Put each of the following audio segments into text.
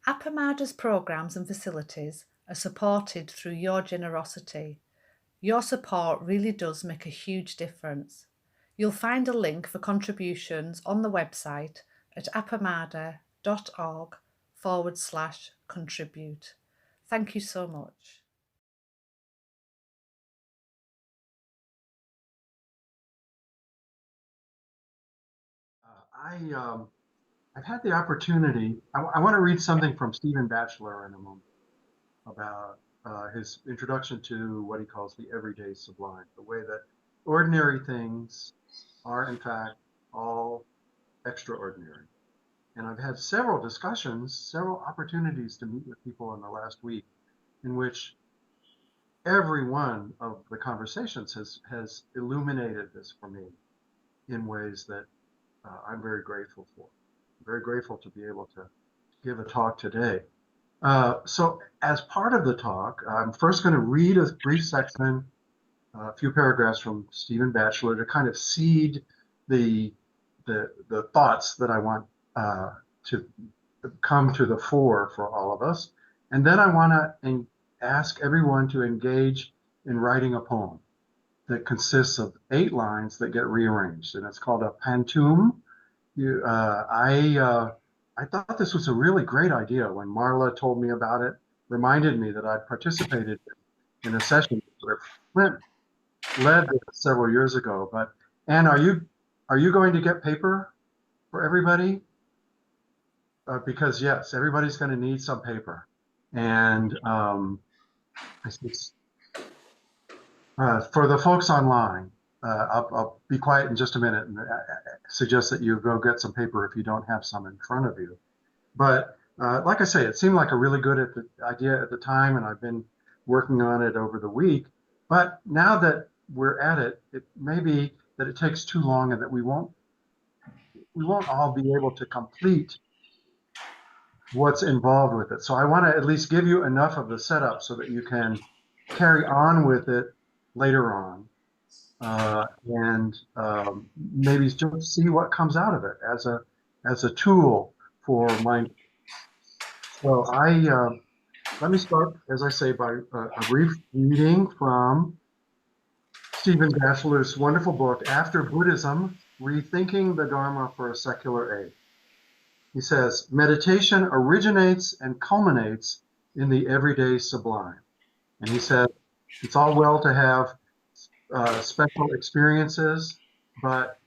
Appamada's programs and facilities are supported through your generosity. Your support really does make a huge difference. You'll find a link for contributions on the website at appamada.org/contribute. Thank you so much. I've had the opportunity. I want to read something from Stephen Batchelor in a moment about his introduction to what he calls the everyday sublime, the way that ordinary things are, in fact, all extraordinary. And I've had several discussions, several opportunities to meet with people in the last week in which every one of the conversations has illuminated this for me in ways that I'm very grateful for. I'm very grateful to be able to give a talk today. So as part of the talk, I'm first going to read a brief section, a few paragraphs from Stephen Batchelor to kind of seed the thoughts that I want to come to the fore for all of us. And then I want to ask everyone to engage in writing a poem that consists of 8 lines that get rearranged, and it's called a Pantoum. I thought this was a really great idea when Marla told me about it, reminded me that I'd participated in a session where Flint led this several years ago. But Anne, are you going to get paper for everybody? Because yes, everybody's going to need some paper, and for the folks online, I'll be quiet in just a minute and suggest that you go get some paper if you don't have some in front of you. But like I say, it seemed like a really good idea at the time, and I've been working on it over the week. But now that we're at it, it may be that it takes too long and that we won't all be able to complete what's involved with it. So I want to at least give you enough of the setup so that you can carry on with it later on. And maybe just see what comes out of it as a tool for mind. So let me start, as I say, by a brief reading from Stephen Batchelor's wonderful book, After Buddhism, Rethinking the Dharma for a Secular Age. He says, meditation originates and culminates in the everyday sublime. And he said, it's all well to have special experiences, but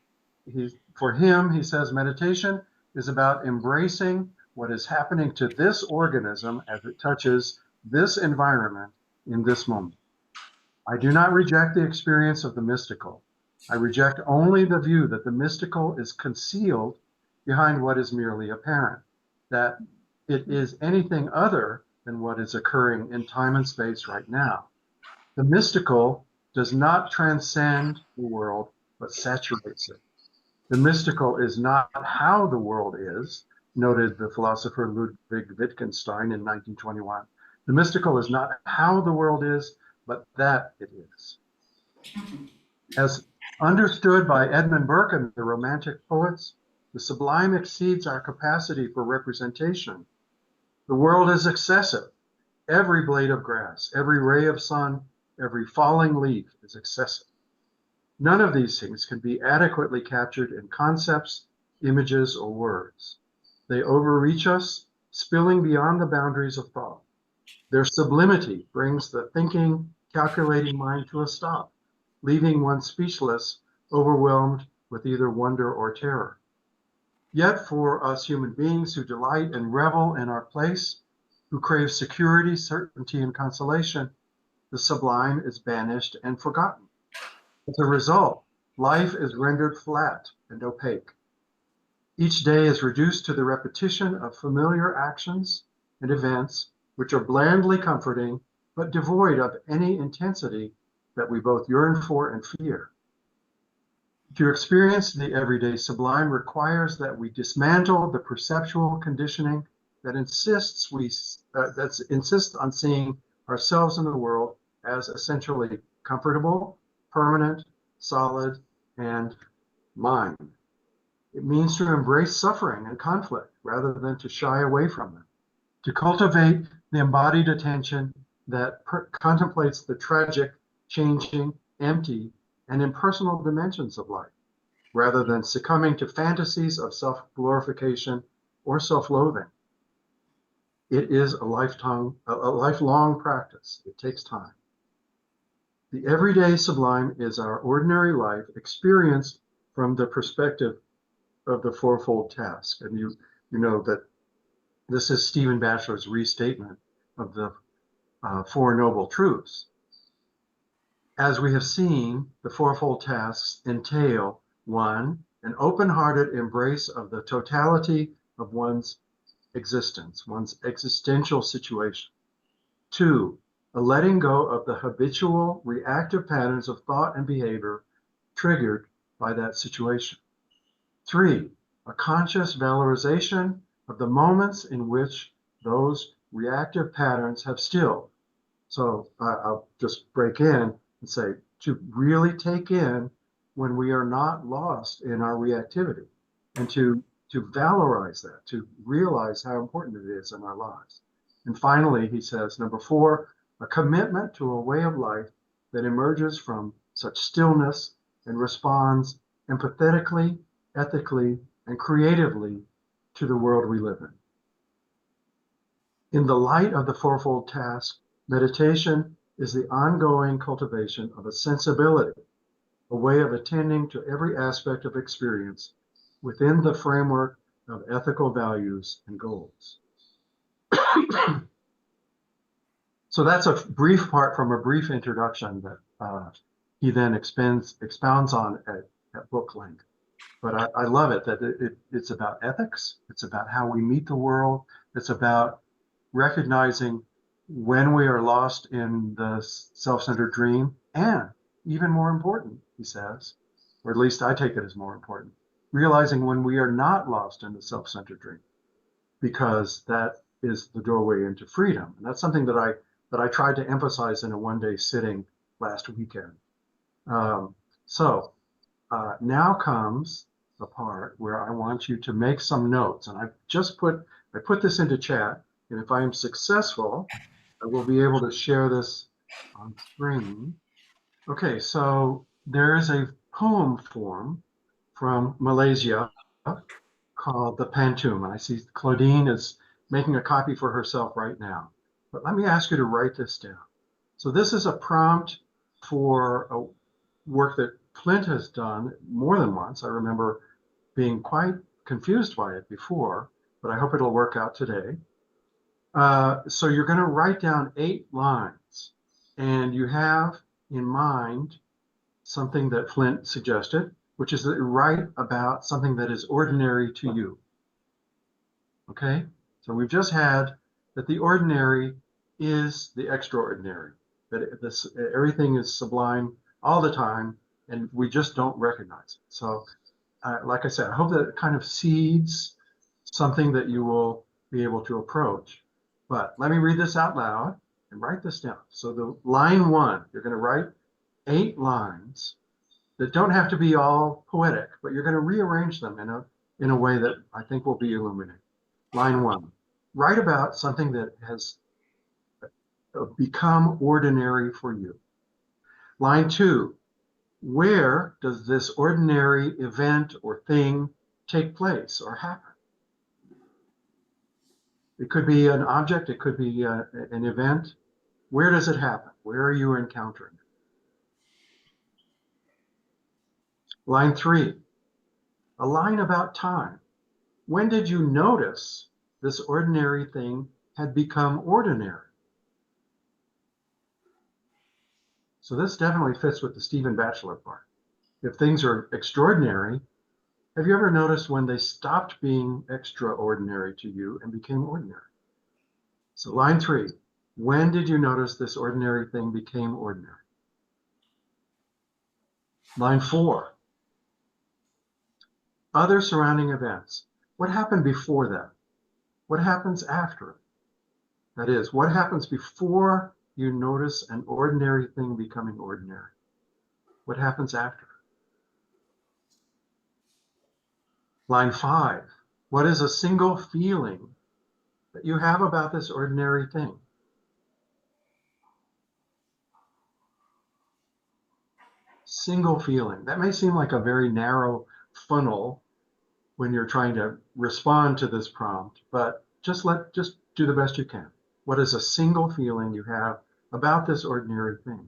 for him, he says, meditation is about embracing what is happening to this organism as it touches this environment in this moment. I do not reject the experience of the mystical. I reject only the view that the mystical is concealed behind what is merely apparent, that it is anything other than what is occurring in time and space right now. The mystical does not transcend the world, but saturates it. The mystical is not how the world is, noted the philosopher Ludwig Wittgenstein in 1921. The mystical is not how the world is, but that it is. As understood by Edmund Burke and the Romantic poets, the sublime exceeds our capacity for representation. The world is excessive. Every blade of grass, every ray of sun, every falling leaf is excessive. None of these things can be adequately captured in concepts, images, or words. They overreach us, spilling beyond the boundaries of thought. Their sublimity brings the thinking, calculating mind to a stop, leaving one speechless, overwhelmed with either wonder or terror. Yet for us human beings who delight and revel in our place, who crave security, certainty, and consolation, the sublime is banished and forgotten. As a result, life is rendered flat and opaque. Each day is reduced to the repetition of familiar actions and events which are blandly comforting, but devoid of any intensity that we both yearn for and fear. To experience the everyday sublime requires that we dismantle the perceptual conditioning that insists on seeing ourselves in the world as essentially comfortable, permanent, solid, and mine. It means to embrace suffering and conflict rather than to shy away from them. to cultivate the embodied attention that contemplates the tragic, changing, empty, and impersonal dimensions of life, rather than succumbing to fantasies of self-glorification or self-loathing. It is a lifelong practice. It takes time. The everyday sublime is our ordinary life experienced from the perspective of the fourfold task. And you know that this is Stephen Batchelor's restatement of the Four Noble Truths. As we have seen, the fourfold tasks entail: 1, an open-hearted embrace of the totality of one's existence, one's existential situation. 2, a letting go of the habitual reactive patterns of thought and behavior triggered by that situation. 3, a conscious valorization of the moments in which those reactive patterns have stilled. So I'll just break in and say, to really take in when we are not lost in our reactivity, and to valorize that, to realize how important it is in our lives. And finally, he says, number 4, a commitment to a way of life that emerges from such stillness and responds empathetically, ethically, and creatively to the world we live in. In the light of the fourfold task, meditation is the ongoing cultivation of a sensibility, a way of attending to every aspect of experience within the framework of ethical values and goals. So that's a brief part from a brief introduction that he then expounds on at book length. But I love it that it's about ethics. It's about how we meet the world. It's about recognizing when we are lost in the self-centered dream, and even more important, he says, or at least I take it as more important, realizing when we are not lost in the self-centered dream, because that is the doorway into freedom. And that's something that I tried to emphasize in a one-day sitting last weekend. So now comes the part where I want you to make some notes, and I put this into chat, and if I am successful, I will be able to share this on screen. Okay, so there is a poem form from Malaysia called the Pantoum. And I see Claudine is making a copy for herself right now. But let me ask you to write this down. So this is a prompt for a work that Clint has done more than once. I remember being quite confused by it before, but I hope it'll work out today. So you're going to write down 8 lines, and you have in mind something that Flint suggested, which is that you write about something that is ordinary to you. Okay? So we've just had that the ordinary is the extraordinary, that everything is sublime all the time, and we just don't recognize it. So, like I said, I hope that it kind of seeds something that you will be able to approach. But let me read this out loud and write this down. So the line 1, you're going to write 8 lines that don't have to be all poetic, but you're going to rearrange them in a way that I think will be illuminating. Line 1, write about something that has become ordinary for you. Line 2, where does this ordinary event or thing take place or happen? It could be an object, it could be an event. Where does it happen? Where are you encountering it? Line 3, a line about time. When did you notice this ordinary thing had become ordinary? So this definitely fits with the Stephen Batchelor part. If things are extraordinary, have you ever noticed when they stopped being extraordinary to you and became ordinary? So line 3, when did you notice this ordinary thing became ordinary? Line 4, other surrounding events. What happened before that? What happens after it? That is, what happens before you notice an ordinary thing becoming ordinary? What happens after? Line 5, what is a single feeling that you have about this ordinary thing. Single feeling. That may seem like a very narrow funnel when you're trying to respond to this prompt, but just do the best you can. What is a single feeling you have about this ordinary thing?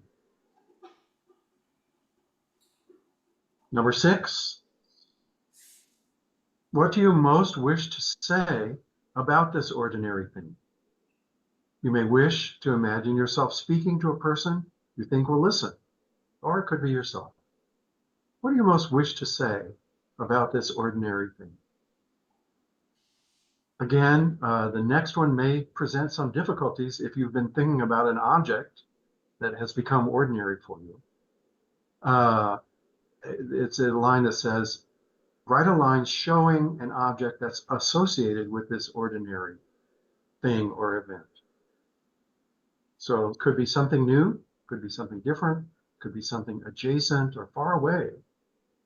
Number 6, what do you most wish to say about this ordinary thing? You may wish to imagine yourself speaking to a person you think will listen, or it could be yourself. What do you most wish to say about this ordinary thing? Again, the next one may present some difficulties if you've been thinking about an object that has become ordinary for you. It's a line that says, write a line showing an object that's associated with this ordinary thing or event. So it could be something new, could be something different, could be something adjacent or far away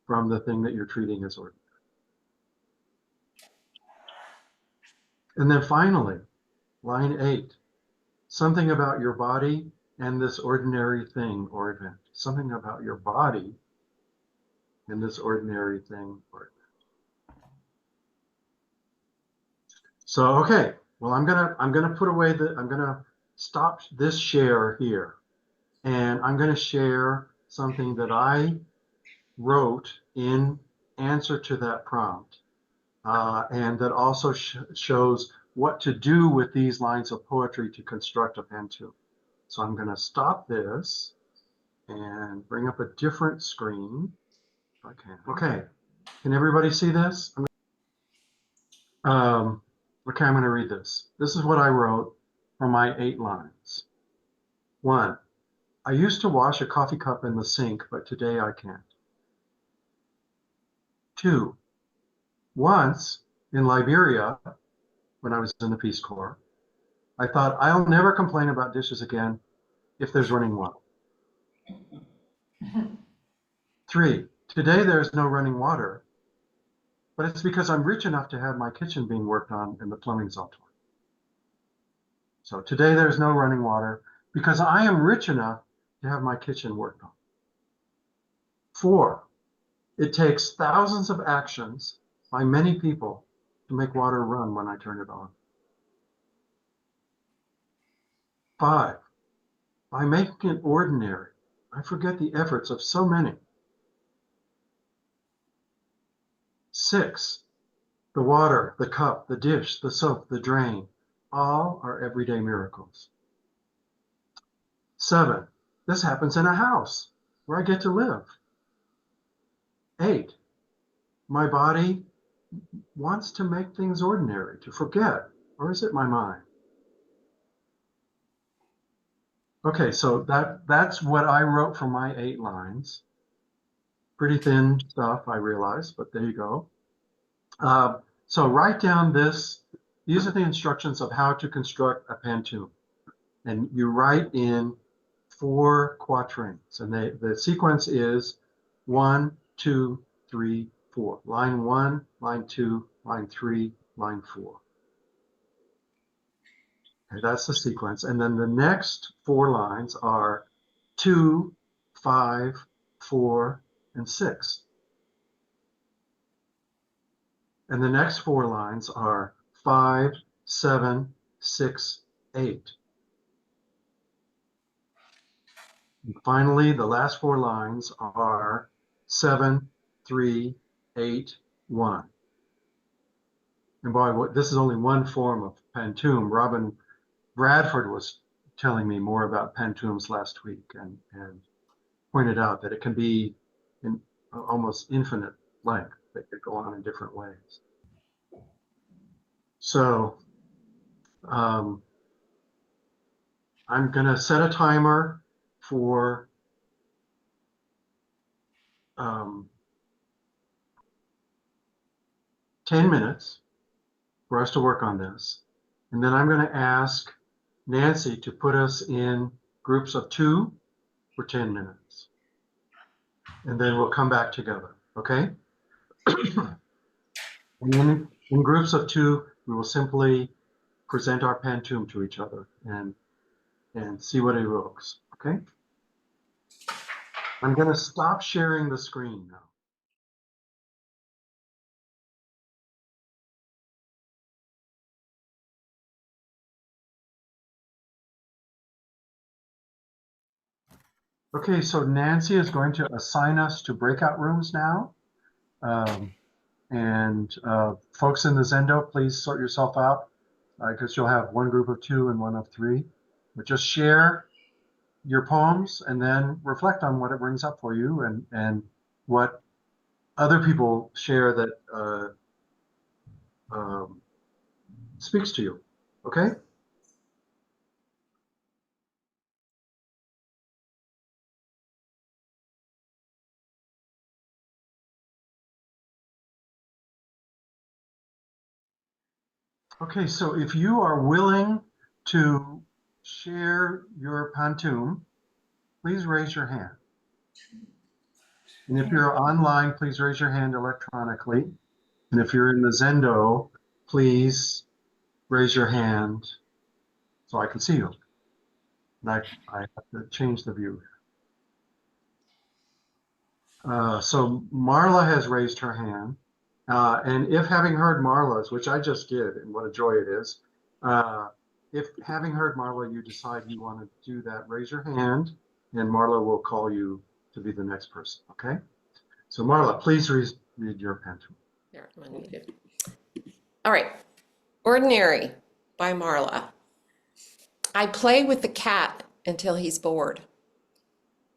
from the thing that you're treating as ordinary. And then finally, line 8, something about your body and this ordinary thing or event. Something about your body and this ordinary thing or event. So, okay, well, I'm gonna stop this share here, and I'm gonna share something that I wrote in answer to that prompt, and that also shows what to do with these lines of poetry to construct a Pantoum. So I'm gonna stop this and bring up a different screen if I can. Okay, can everybody see this? Okay, I'm going to read this. This is what I wrote for my 8 lines. 1, I used to wash a coffee cup in the sink, but today I can't. 2, once in Liberia, when I was in the Peace Corps, I thought I'll never complain about dishes again if there's running water. 3, today there's no running water, but it's because I'm rich enough to have my kitchen being worked on and the plumbing's all torn. So today there's no running water because I am rich enough to have my kitchen worked on. 4, it takes thousands of actions by many people to make water run when I turn it on. 5, by making it ordinary, I forget the efforts of so many. 6, the water, the cup, the dish, the soap, the drain, all are everyday miracles. 7, this happens in a house where I get to live. 8, my body wants to make things ordinary, to forget, or is it my mind? Okay, so that's what I wrote for my 8 lines. Pretty thin stuff, I realize, but there you go. So write down this. These are the instructions of how to construct a Pantoum. And you write in 4 quatrains. And the sequence is 1, 2, 3, 4. Line 1, line 2, line 3, line 4. Okay, that's the sequence. And then the next 4 lines are 2, 5, 4, and 6. And the next 4 lines are 5, 7, 6, 8. And finally, the last 4 lines are 7, 3, 8, 1. And boy, this is only one form of Pantoum. Robin Bradford was telling me more about Pantoums last week and pointed out that it can be in almost infinite length. They could go on in different ways. So I'm going to set a timer for 10 minutes for us to work on this. And then I'm going to ask Nancy to put us in groups of 2 for 10 minutes. And then we'll come back together, okay? And then in groups of 2, we will simply present our Pantoum to each other and see what it evokes. Okay? I'm going to stop sharing the screen now. Okay, so Nancy is going to assign us to breakout rooms now. Folks in the Zendo, please sort yourself out because you'll have one group of 2 and one of 3. But just share your poems and then reflect on what it brings up for you and what other people share that speaks to you. Okay? Okay, so if you are willing to share your Pantoum, please raise your hand. And if you're online, please raise your hand electronically. And if you're in the Zendo, please raise your hand so I can see you. And I have to change the view. So Marla has raised her hand. And if having heard Marla's, which I just did, and what a joy it is, if having heard Marla, you decide you want to do that, raise your hand, and Marla will call you to be the next person, okay? So Marla, please read your Pantoum. There, I'm unmuted. All right. Ordinary by Marla. I play with the cat until he's bored.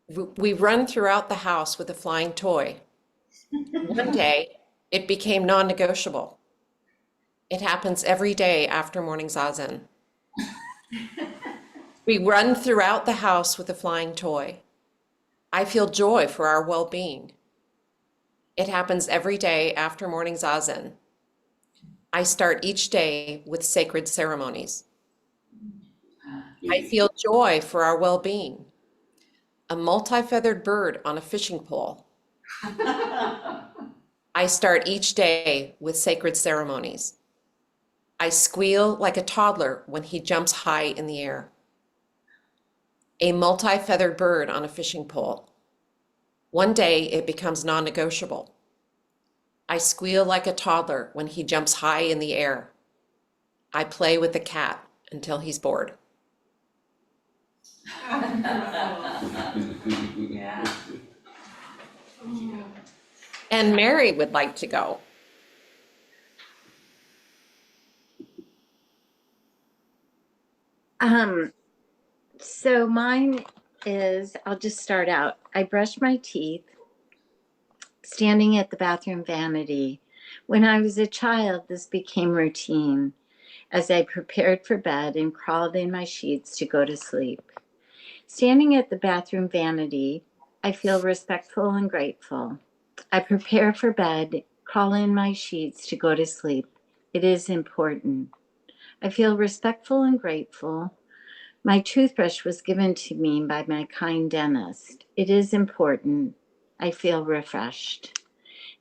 We run throughout the house with a flying toy. One day, it became non-negotiable. It happens every day after morning zazen. We run throughout the house with a flying toy. I feel joy for our well-being. It happens every day after morning zazen. I start each day with sacred ceremonies. I feel joy for our well-being. A multi-feathered bird on a fishing pole. I start each day with sacred ceremonies. I squeal like a toddler when he jumps high in the air. A multi-feathered bird on a fishing pole. One day it becomes non-negotiable. I squeal like a toddler when he jumps high in the air. I play with the cat until he's bored. Yeah. And Mary would like to go. So mine is, I'll just start out. I brushed my teeth standing at the bathroom vanity. When I was a child, this became routine as I prepared for bed and crawled in my sheets to go to sleep. Standing at the bathroom vanity, I feel respectful and grateful. I prepare for bed, crawl in my sheets to go to sleep. It is important. I feel respectful and grateful. My toothbrush was given to me by my kind dentist. It is important. I feel refreshed.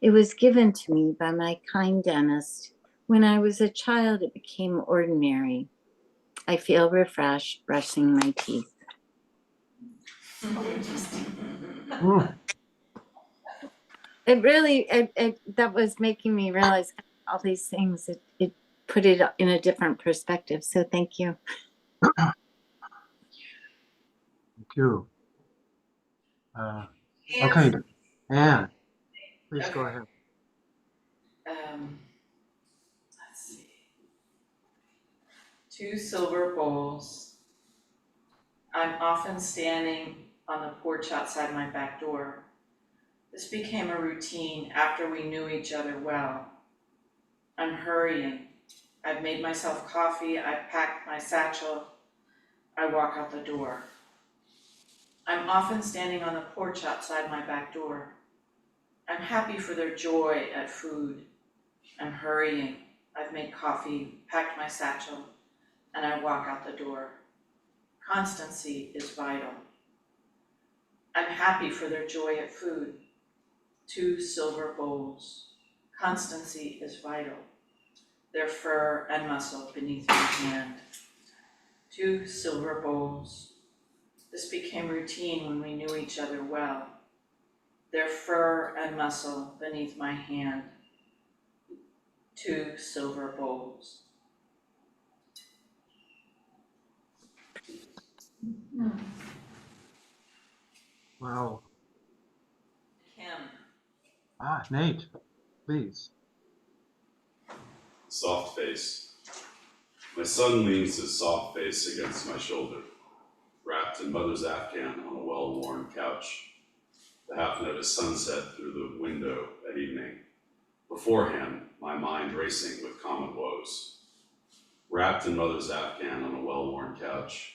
It was given to me by my kind dentist. When I was a child, it became ordinary. I feel refreshed brushing my teeth. Mm. It really, that was making me realize all these things. It put it in a different perspective. So thank you. Thank you. Okay, Anne, please go ahead. Let's see. 2 silver bowls. I'm often standing on the porch outside my back door. This became a routine after we knew each other well. I'm hurrying. I've made myself coffee. I've packed my satchel. I walk out the door. I'm often standing on the porch outside my back door. I'm happy for their joy at food. I'm hurrying. I've made coffee, packed my satchel, and I walk out the door. Constancy is vital. I'm happy for their joy at food. 2 silver bowls. Constancy is vital. their fur and muscle beneath my hand. 2 silver bowls. This became routine when we knew each other well. Their fur and muscle beneath my hand. 2 silver bowls. Wow. Kim. Nate, please. Soft face. My son leans his soft face against my shoulder, wrapped in mother's afghan on a well-worn couch. The half-note is sunset through the window at evening. Beforehand, my mind racing with common woes. Wrapped in mother's afghan on a well-worn couch,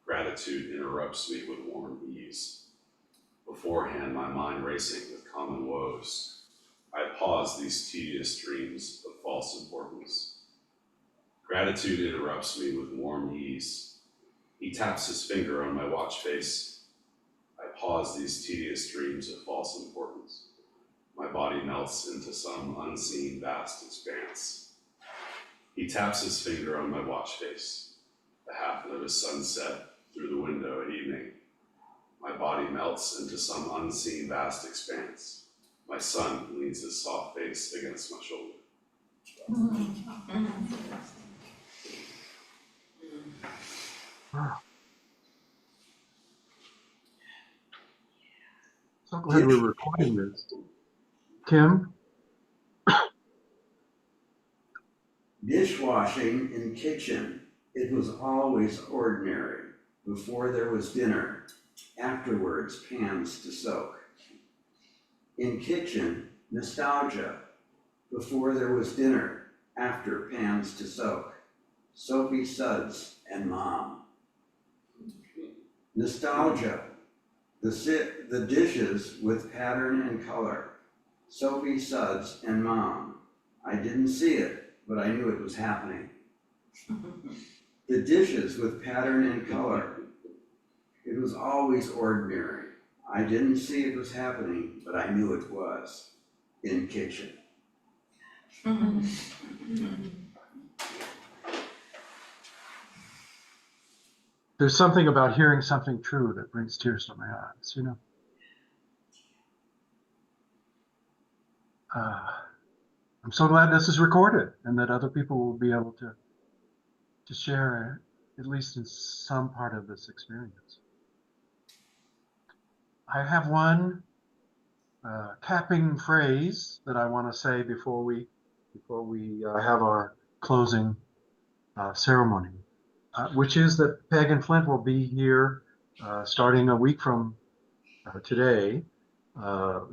gratitude interrupts me with warm ease. Beforehand, my mind racing with common woes. I pause these tedious dreams of false importance. Gratitude interrupts me with warm ease. He taps his finger on my watch face. I pause these tedious dreams of false importance. My body melts into some unseen vast expanse. He taps his finger on my watch face. The half-note is sunset through the window at evening. My body melts into some unseen vast expanse. My son leans his soft face against my shoulder. Wow. So glad we're recording this. Kim? Dishwashing in kitchen. It was always ordinary. Before there was dinner, afterwards pans to soak. In kitchen, nostalgia. Before there was dinner, after pans to soak. Soapy suds and mom. Nostalgia. The dishes with pattern and color. Soapy suds and mom. I didn't see it, but I knew it was happening. The dishes with pattern and color. It was always ordinary. I didn't see it was happening, but I knew it was. In kitchen. There's something about hearing something true that brings tears to my eyes, you know. I'm so glad this is recorded and that other people will be able to share at least in some part of this experience. I have one capping phrase that I want to say before we have our closing ceremony, which is that Peg and Flint will be here starting a week from today,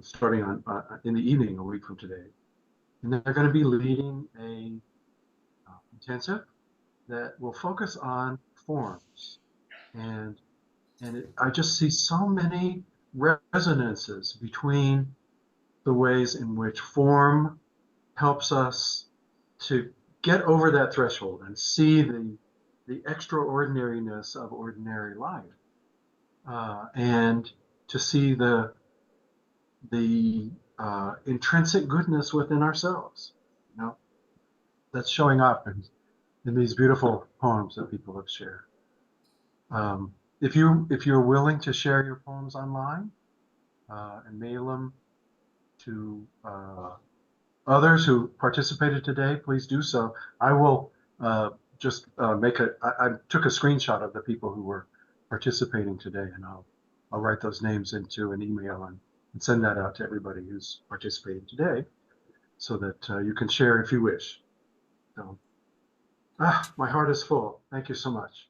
starting on in the evening a week from today, and they're going to be leading a intensive that will focus on forms, and I just see so many resonances between the ways in which form helps us to get over that threshold and see the extraordinariness of ordinary life, and to see the intrinsic goodness within ourselves, you know, that's showing up in these beautiful poems that people have shared. If you're willing to share your poems online and mail them to others who participated today, please do so. I will just I took a screenshot of the people who were participating today, and I'll write those names into an email and send that out to everybody who's participating today, so that you can share if you wish. So, my heart is full. Thank you so much.